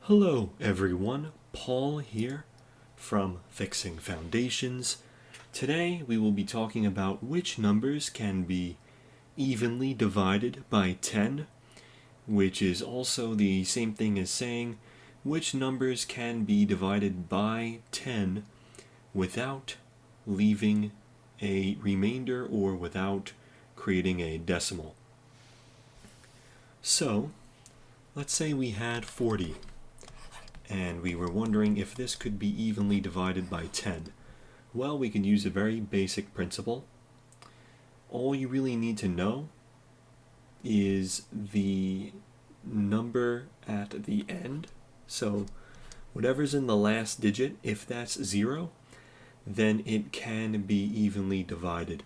Hello everyone, Paul here from Fixing Foundations. Today we will be talking about which numbers can be evenly divided by 10, which is also the same thing as saying which numbers can be divided by 10 without leaving a remainder or without creating a decimal. So, let's say we had 40. And we were wondering if this could be evenly divided by 10. Well, we can use a very basic principle. All you really need to know is the number at the end. So whatever's in the last digit, if that's 0, then it can be evenly divided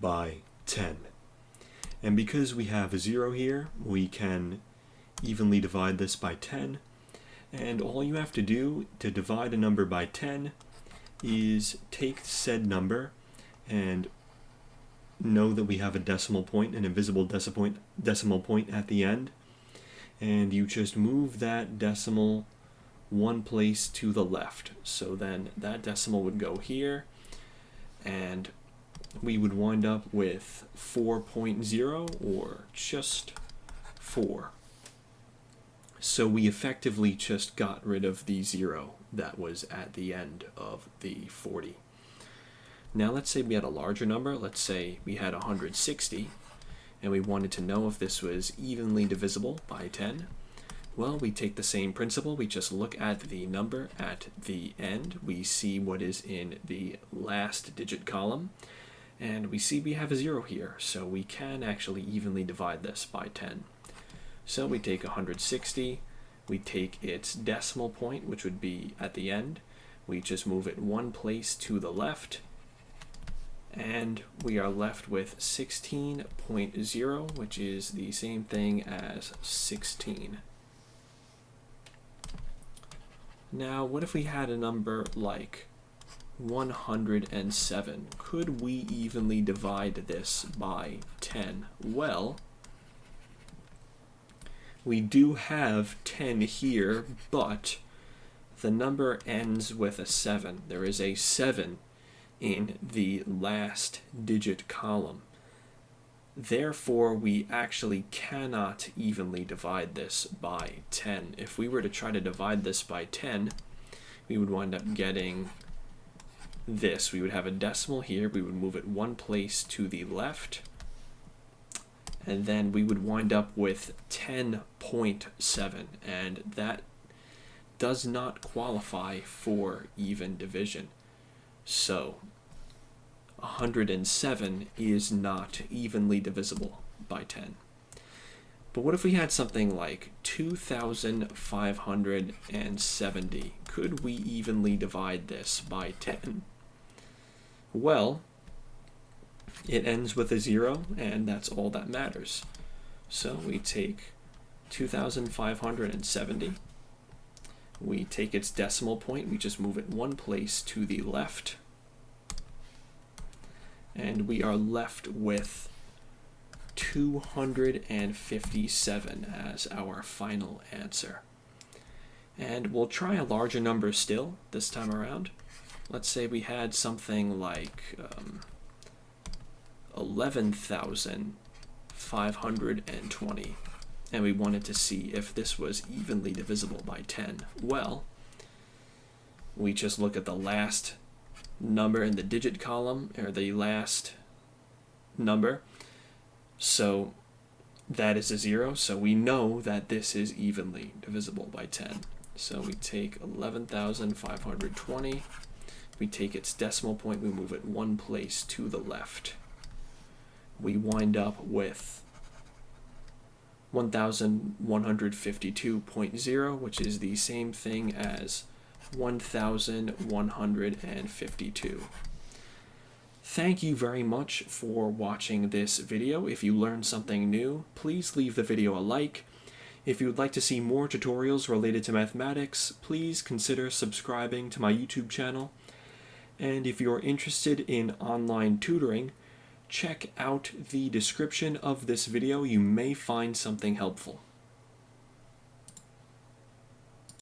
by 10. And because we have a 0 here, we can evenly divide this by 10. And all you have to do to divide a number by 10 is take said number and know that we have a decimal point, an invisible decimal point at the end, and you just move that decimal one place to the left. So then that decimal would go here, and we would wind up with 4.0 or just 4. So we effectively just got rid of the 0 that was at the end of the 40. Now let's say we had a larger number. Let's say we had 160, and we wanted to know if this was evenly divisible by 10. Well, we take the same principle. We just look at the number at the end. We see what is in the last digit column, and we see we have a 0 here. So we can actually evenly divide this by 10. So we take 160, we take its decimal point, which would be at the end, we just move it one place to the left, and we are left with 16.0, which is the same thing as 16. Now, what if we had a number like 107? Could we evenly divide this by 10? Well, we do have 10 here, but the number ends with a 7. There is a 7 in the last digit column. Therefore, we actually cannot evenly divide this by 10. If we were to try to divide this by 10, we would wind up getting this. We would have a decimal here. We would move it one place to the left, and then we would wind up with 10.7, and that does not qualify for even division. So 107 is not evenly divisible by 10. But what if we had something like 2,570? Could we evenly divide this by 10? Well, it ends with a 0, and that's all that matters. So we take 2,570. We take its decimal point. We just move it one place to the left. And we are left with 257 as our final answer. And we'll try a larger number still this time around. Let's say we had something like 11,520, and we wanted to see if this was evenly divisible by 10. Well, we just look at the last number in the digit column, or the last number. So that is a 0, so we know that this is evenly divisible by 10. So we take 11,520, we take its decimal point, we move it one place to the left. We wind up with 1,152.0, which is the same thing as 1,152. Thank you very much for watching this video. If you learned something new, please leave the video a like. If you would like to see more tutorials related to mathematics, please consider subscribing to my YouTube channel. And if you're interested in online tutoring, check out the description of this video. You may find something helpful.